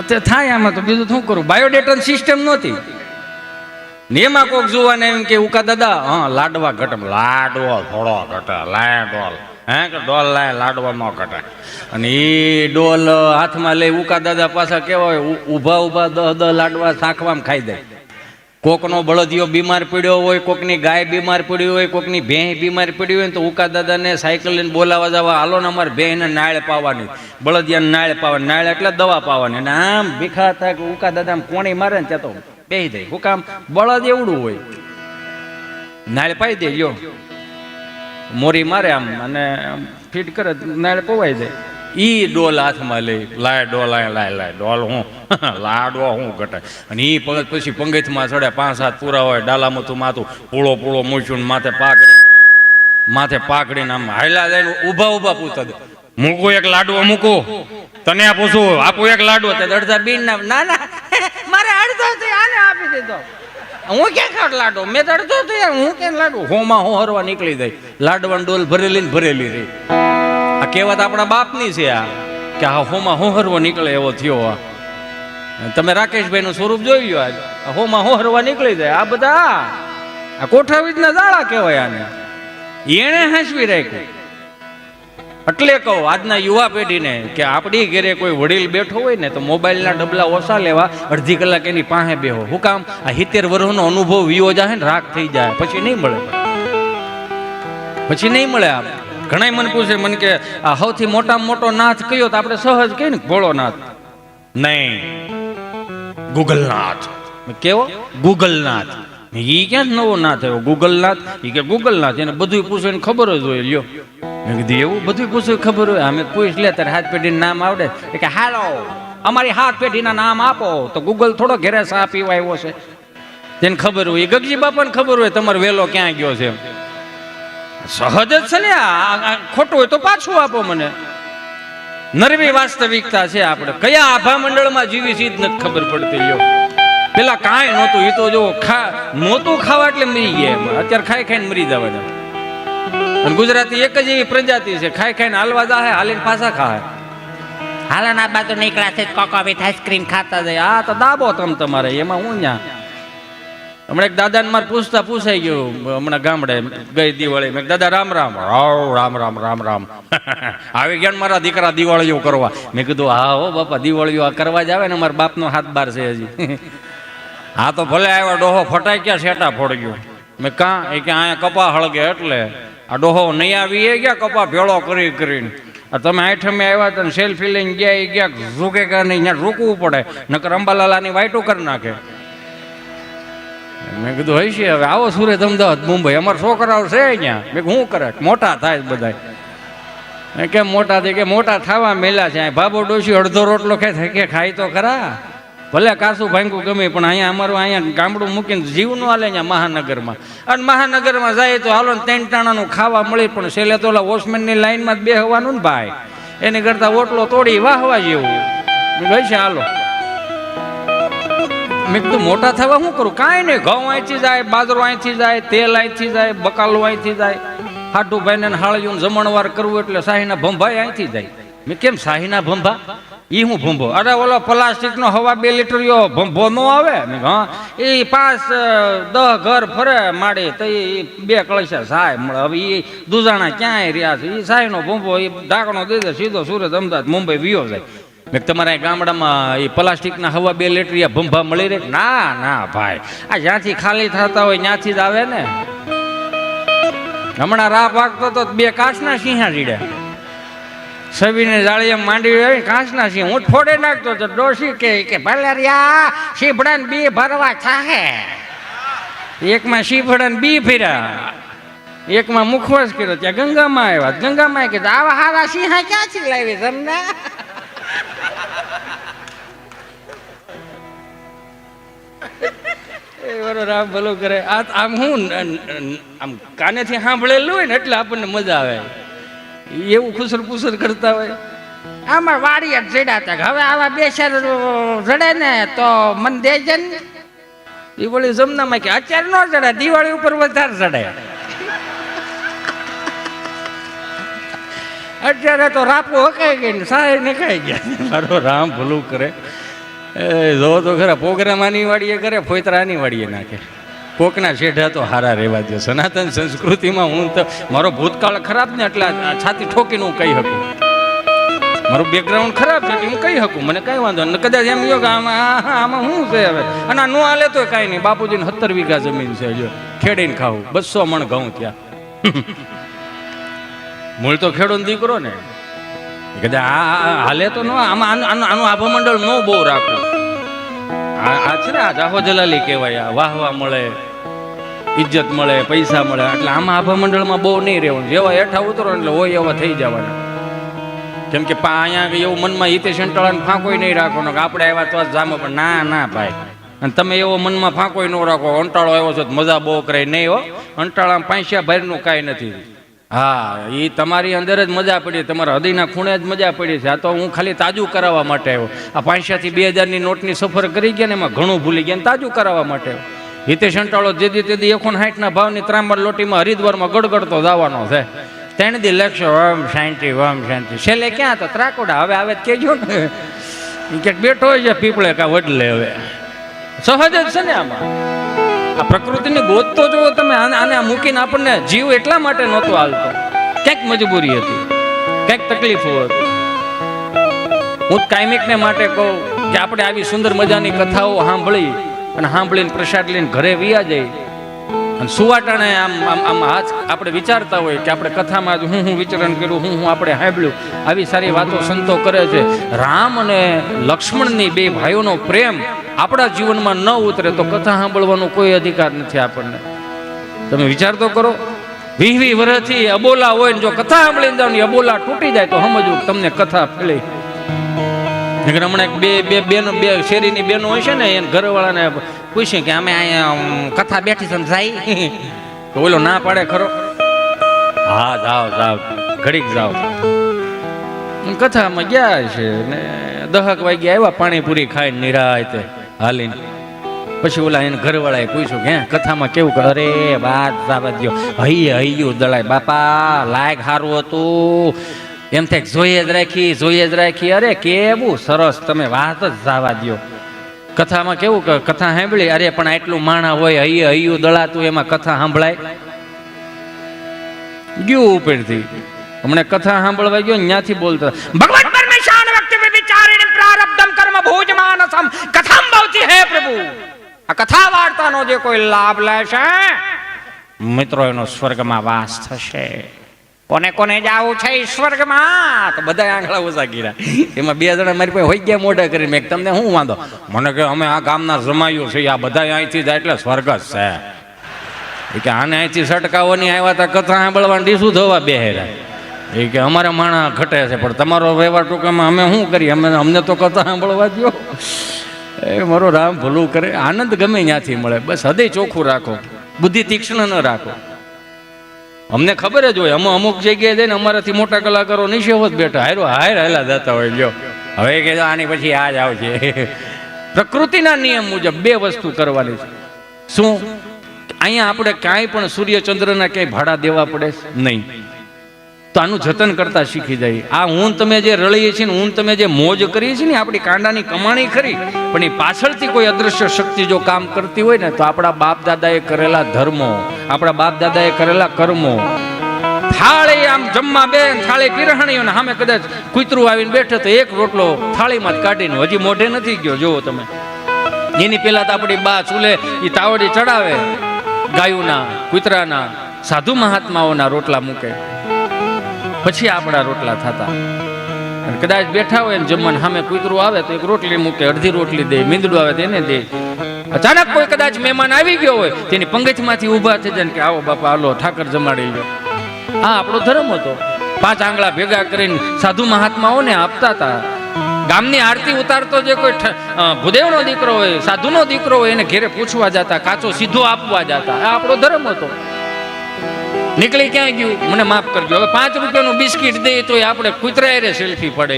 તે થાય આમાં તો બીજું શું કરું, બાયોડેટા સિસ્ટમ નહોતી ને એમાં કોક જોવાને એમ કે ઉકા દાદા હા લાડવા ઘટે, લાડવો થોડો ઘટે, લાડોલ હે કે ડોલ લાય લાડવા ન ઘટે. અને એ ડોલ હાથમાં લઈ ઉકા દાદા પાછા કેવા હોય ઊભા ઊભા 10 લાડવા શાંખવામાં ખાઈ દે. કોકનો બળદિયો બીમાર પડ્યો હોય, કોકની ગાય બીમાર પડી હોય, કોકની ભેંસ બીમાર પડી હોય તો ઉકા દાદાને સાયકલ લઈને બોલાવા જવા, હાલો ને અમારે ભેંસને નાળ પાવાની, બળદિયાને નાળ પાવાની, નાળ એટલે દવા પાવાની. અને આમ ભીખા થાય કે ઉકા દાદા આમ કોણી મારે ને ત્યાં તો બેહી જાય. હું કામ બળદ એવડું હોય, નાળ પાઈ દે લ્યો, મોરી મારે આમ અને ફીટ કરે નાળ પવાઈ જાય. ઈ ડોલ હાથમાં લઈ લાય ડોલ લાય ડોલ હું લાડવો હું ઘટે. અને ઈ પછી પંગતમાં ચડે, 5-7 પૂરા હોય, ડાલામતું માથું પૂળો પૂળો મૂછું માથે પાકડીને આમ હાયલા જાય. ઊભા ઊભા પૂછતા દે મૂકું એક લાડવો મૂકું, તને પૂછું આપું એક લાડવો, તે અડધા બીન ના ના મારે અડધો આને આપી દીધો, હું ક્યાં ખાટ લાડવો, મેં તો અડધો તો યાર હું ક્યાં લાડવો. હોમાં હું હરવા નીકળી જાય, લાડવાની ડોલ ભરેલી ને ભરેલી રહી. આ કહેવત આપણા બાપની છે આ, કે આ હોમાં હોહરવો નીકળે એવો થયો. તમે રાકેશભાઈ નું સ્વરૂપ જોઈ લો, આજ હોમાં હોહરવા નીકળી જાય. આ બધા આ કોઠાવીજના દાડા કહેવાય આને, એને હાંસવી રાખ્યું. એટલે કહું આજના યુવા પેઢીને કે આપણી ઘરે કોઈ વડીલ બેઠો હોય ને તો મોબાઈલના ડબલા ઓછા લેવા, અડધી કલાક એની પાસે બેહો. શું કામ? આ 70 વર્ષનો અનુભવ વિયો જાય ને રાખ થઈ જાય, પછી નહીં મળે, પછી નહીં મળે. આપ ઘણા મને પૂછે મને કે આ સૌથી મોટામાં મોટો નાથ કયો? તો આપણે સહજ કહીએ ને ભોળોનાથ. નહીં, ગૂગલનાથ. કેવો? ગૂગલનાથ. ઈ ક્યાં નવો નાથ આવ્યો? ગૂગલનાથ. ઈ કે ગૂગલનાથ, એને બધું પૂછે ને ખબર જ હોય. લ્યો મેં કીધું એવું બધું પૂછ્યું ખબર હોય? અમે પૂછ લે તારે 7 પેઢીનું નામ આવડે? કે હાલો અમારી 7 પેઢીના નામ આપો. તો ગૂગલ થોડો ઘેરે સા પીવા આવ્યો છે, તેને ખબર હોય. એ ગગજી બાપાને ખબર હોય તમારો વેલો ક્યાં ગયો છે. સહજ જ છે ને. આ ખોટું હોય તો પાછું આપો મને. નરવી વાસ્તવિકતા છે. આપણે કયા આભા મંડળમાં જીવી છે જ નથી ખબર પડતી. લ્યો પેલા કાંઈ નહોતું, એ તો જો નહોતું ખાવા એટલે મરી ગયા. અત્યારે ખાઈ ખાઈને મરી જવા. અને ગુજરાતી એક જ એવી પ્રજાતિ છે, ખાઈ ખાઈને હાલવા જાય, હાલીને પાછા ખાય. હાલા ના બા તો નીકળ્યા છે કોકો વિથ આઈસ્ક્રીમ ખાતા જાય. આ તો દાબો તમારે એમાં હું ન્યા. હમણાં એક દાદાને મારે પૂછાઈ ગયું હમણાં ગામડે ગઈ દિવાળી. મેં દાદા રામ રામ. રામ રામ રામ રામ. આવી ગયા મારા દીકરા દિવાળીઓ કરવા. મેં કીધું હા હો બાપા, દિવાળીઓ આ કરવા જ આવે ને, મારા બાપનો હાથ બાર છે હજી. હા તો ભલે આવ્યા, ડોહો ફટાઈ ગયા, શેટા ફોડ ગયો. મેં કાં? એ કે અહીંયા કપા હળગે એટલે આ ડોહો નહીં આવી એ ગયા કપા ભેળો કરીને. તમે આઠમે આવ્યા હતા સેલ્ફી લઈને ગયા, એ ગયા રૂકે કે નહીં, ત્યાં રૂકવું પડે નકર અંબાલાલાની વાઈટું કરી નાખે. મેં કીધું હોય છે હવે આવો સુરત, અમદાવાદ, મુંબઈ, અમારા છોકરાઓ છે અહીંયા. મેં શું કરે? મોટા થાય બધા. કેમ મોટા થઈ? કે મોટા થવા મેલા છે. ભાભો ડોશી અડધો રોટલો કે ખાય તો ખરા. ભલે કાસું ભાંગું ગમે પણ અહીંયા અમારું અહીંયા ગામડું મૂકીને જીવ ન હાલે અહીંયા મહાનગરમાં. અને મહાનગરમાં જાય તો હાલો 3 ટાણાનું ખાવા મળી, પણ છેલ્લે તો ઓલા વોચમેનની લાઈનમાં જ બેહવાનું ને ભાઈ. એની કરતા ઓટલો તોડી વાહવા જેવું ગઈ છે. હાલો મેં કીધું મોટા થવા શું કરું? કાંઈ નહીં, ઘઉં અહીંથી જાય, બાજરો અહીંથી જાય, તેલ અહીંથી જાય, બકાલું અહીંથી જાય. હાટુભાઈને હાળિયું જમણવાર કરવું એટલે શાહીના ભંભાઈ અહીંથી જાય. મેં કેમ શાહીના ભંભા? ઈ હું ભંભો? અરે ઓલો પ્લાસ્ટિકનો હવા 2 લીટરીયો ભંભો નો આવે? હા, એ 5-10 ઘર ફરે માડી તો એ 2 કળશા સાય મળે. હવે એ દુજાણા ક્યાંય રહ્યા છે. એ સાયનો ભંભો એ ઢાંકણો દે દે, સીધો સુરત, અમદાવાદ, મુંબઈ વિયો જાય. મેં તમારા ગામડામાં એ પ્લાસ્ટિકના હવા 2 લીટરીયા ભંભા મળી રહે? ના ના ભાઈ, આ જ્યાંથી ખાલી થતા હોય ત્યાંથી જ આવે ને. હમણાં રાહ પાકતો તો 2 કાચના સિંહા જીડ્યા. સવીને જાળી માંડી હોય કાચના સિંહ. હું ફોડે નાખતો તો ડોશી કે ભલેરિયા શીભડાને બી ભરવા ચાહે. એકમાં શીભડાને બી ફેર્યા, એકમાં મુખવાસ કર્યો. ત્યાં ગંગામાં આવ્યા. ગંગામાં કીધું આવા હારા સિંહા ક્યાંથી લાવી તમને? રામ ભલું કરે. આમ હું આમ કાનેથી સાંભળેલું હોય ને એટલે આપણને મજા આવે. એવું ખુસર પુસર કરતા હોય. આમાં વાડી ચડાતા હવે આવા 2 શેર જડે ને તો મને દેજે ને. દિવાળી જમનામાં કે અત્યારે ન ચડે, દિવાળી ઉપર વધારે ચડે. અત્યારે તો રાપો હકાઈ ગઈ ને સાહેબ ને ખાઈ ગયા. મારો રામ ભલું કરે. એ જો તો ખરા પ્રોગ્રામ આની વાડીએ કરે, ફોતરા આની વાડીએ નાખે. કોકના શેઢા તો હારા રહેવા દો. સનાતન સંસ્કૃતિમાં હું તો મારો ભૂતકાળ ખરાબ ને એટલે છાતી ઠોકીને હું કહી શકું, મારું બેકગ્રાઉન્ડ ખરાબ છે એટલે હું કહી શકું, મને કઈ વાંધો નહીં. કદાચ એમ કહ્યું કે આમાં શું છે હવે, અને આ નો હાલે તો કાંઈ નહીં. બાપુજીને 17 વીઘા જમીન છે, જો ખેડીને ખાવું, 200 મણ ઘઉં ત્યાં. મૂળ તો ખેડૂત દીકરો ને, કદાચ આ હાલે તો ન. આમાં આનું આભા મંડળ ન બહુ રાખવું. આ છે ને આ જાહો જલાલી કહેવાય. આ વાહ વાહ મળે, ઇજ્જત મળે, પૈસા મળે, એટલે આમાં આભા મંડળમાં બહુ નહીં રહેવાનું. જેવા હેઠા ઉતરો એટલે હોય એવા થઈ જવાના. કેમ કે અહીંયા એવું મનમાં હિતે સંટાળાને ફાંકોય નહીં રાખવાનો કે આપણે આવ્યા તો જામો, પણ ના ના ભાઈ. અને તમે એવો મનમાં ફાંકોય ન રાખો, અંટાળો આવ્યો છો મજા બહુ કરે નહીં હો. અંટાળામાં પાંસ્યા ભરનું કાંઈ નથી. હા, એ તમારી અંદર જ મજા પડી, તમારા હૃદયના ખૂણે જ મજા પડી છે. આ તો હું ખાલી તાજું કરાવવા માટે આવ્યો. આ 500 થી 2000ની નોટની સફર કરી ગયા ને એમાં ઘણું ભૂલી ગયા, તાજું કરાવવા માટે આવ્યો. હિતેશ અંટાળો જેદી તેદી 160ના ભાવની ત્રાંબા લોટીમાં હરિદ્વારમાં ગડગડતો જવાનો છે. 3 દી લક્ષો ઓમ શાંતિ ઓમ શાંતિ. છેલ્લે ક્યાં તો ત્રાકોડા. હવે આવે કેજો ને, ક્યાંક બેઠો હોય છે પીપળે કા વડલે. હવે સહજ જ છે ને આમાં. આ પ્રકૃતિની ગોત તો જુઓ તમે. આને મૂકીને આપણને જીવ એટલા માટે નહોતો હાલતો, ક્યાંક મજબૂરી હતી, ક્યાંક તકલીફો હતી. હું કાયમિકને માટે કહું કે આપણે આવી સુંદર મજાની કથાઓ સાંભળીને પ્રસાદ લઈને ઘરે વિયા જઈ અને સુવાટાણે આમ હાથ આપણે વિચારતા હોય કે આપણે કથામાં હું વિચરણ કર્યું, હું આપણે સાંભળ્યું. આવી સારી વાતો સંતો કરે છે. રામ અને લક્ષ્મણની 2 ભાઈઓનો પ્રેમ આપણા જીવનમાં ન ઉતરે તો કથા સાંભળવાનો કોઈ અધિકાર નથી આપણને. તમે વિચાર તો કરો, 20 વર્ષથી અબોલા હોય ને જો કથા સાંભળીને જાવ ને અબોલા તૂટી જાય તો સમજવું તમને કથા ફેલી. હમણાં બે શેરીની બેનો હોય છે ને, એને ઘરવાળાને પૂછે કે અમે અહીંયા કથા બેઠી છે જાય તો ઓલો ના પાડે ખરો. હા જાઓ ઘડીક જાઓ. કથામાં ગયા છે ને 10 વાગ્યા આવ્યા, પાણીપુરી ખાઈને નિરાયતે હાલીને. પછી ઓલા એને ઘરવાળાએ પૂછ્યું કે કથામાં કેવું? અરે વાત સાબત દો, હૈયું દળાય બાપા, લાયક સારું હતું. એમ થાય જોઈએ જ રાખી. અરે કેવું સરસ, તમે વાત જ જવા દો. કથામાં કેવું કે કથા સાંભળી, અરે પણ આટલું માણા હોય, હૈયું દળાતું, એમાં કથા સાંભળાય? ગયું ઉપરથી. હમણાં કથા સાંભળવા ગયો ત્યાંથી બોલતા ભગવાન પરમેશાન વક્તિ વિચારીને પ્રારબ્ધમ કર્મ ભોજમાનસમ કથામ ભવતિ હે પ્રભુ. આ કથા વાર્તાનો જે કોઈ લાભ લેશે મિત્રો એનો સ્વર્ગમાં વાસ થશે. કોને કોને જાવું છે સ્વર્ગમાં? તો બધા આંગળા ઓછા ગીરા. એમાં 2 જણા મારી પાસે હોઈ ગયા મોઢા કરીને. મેં તમને શું વાંધો? મને કે અમે આ ગામના જમાયું છે, આ બધા અહીંથી જાય એટલે સ્વર્ગ જ છે. કે આને અહીંથી સટકાવવાની આવ્યા હતા કથા સાંભળવાની ડીશું ધોવા બેહેરા. એ કે અમારા માણા ઘટે છે પણ તમારો વ્યવહાર ટૂંકામાં અમે શું કરીએ, અમને તો કથા સાંભળવા દો. એ મારો રામ ભલું કરે. આનંદ ગમે ત્યાંથી મળે, બસ હૃદય ચોખ્ખું રાખો, બુદ્ધિ તીક્ષ્ણ ન રાખો. અમને ખબર જ હોય અમુક જગ્યાએ જઈને અમારાથી મોટા કલાકારો નિશેવ જ બેઠા હાયલા જતા હોય. લ્યો હવે કે આની પછી આ જ આવશે. પ્રકૃતિના નિયમ મુજબ 2 વસ્તુ કરવાની છે. શું? અહીંયા આપણે ક્યાંય પણ સૂર્યચંદ્રના ક્યાંય ભાડા દેવા પડે નહીં. તો આનું જતન કરતા શીખી જાય. આ હું તમે જે રળીએ છીએ ને, હું તમે જે મોજ કરીએ છીએ ને, આપણી કાંડાની કમાણી ખરી, પણ એ પાછળથી કોઈ અદૃશ્ય શક્તિ જો કામ કરતી હોય ને, તો આપણા બાપ દાદાએ કરેલા ધર્મો, આપણા બાપ દાદાએ કરેલા કર્મો. થાળી આમ જમવા બે, થાળી પીરહણી ને સામે કદાચ કૂતરું આવીને બેઠે તો એક રોટલો થાળીમાં જ કાઢીને, હજી મોઢે નથી ગયો. જુઓ તમે, એની પેલા તો આપણી બા ચૂલે એ તાવડી ચડાવે, ગાયુના, કૂતરાના, સાધુ મહાત્માઓના રોટલા મૂકે, પછી આપણા રોટલા થતા. કદાચ બેઠા હોય ને જમવાનું, સામે કૂતરું આવે તો એક રોટલી મૂકે, અડધી રોટલી દે, મીંદડું આવે તો એને દે. અચાનક કોઈ કદાચ મહેમાન આવી ગયો હોય તેની પંગજમાંથી ઊભા થઈ જાય કે આવો બાપા હાલો ઠાકર જમાડી ગયો. આ આપણો ધર્મ હતો. 5 આંગળા ભેગા કરીને સાધુ મહાત્માઓને આપતા હતા. ગામની આરતી ઉતારતો જે કોઈ ભૂદેવનો દીકરો હોય, સાધુનો દીકરો હોય, એને ઘેરે પૂછવા જતા, કાચો સીધો આપવા જતા. આ આપણો ધર્મ હતો. નીકળી ક્યાં ગયું મને માફ કરજો. હવે 5 રૂપિયાનું બિસ્કીટ દે તો આપણે કૂતરા રે સેલ્ફી પડે.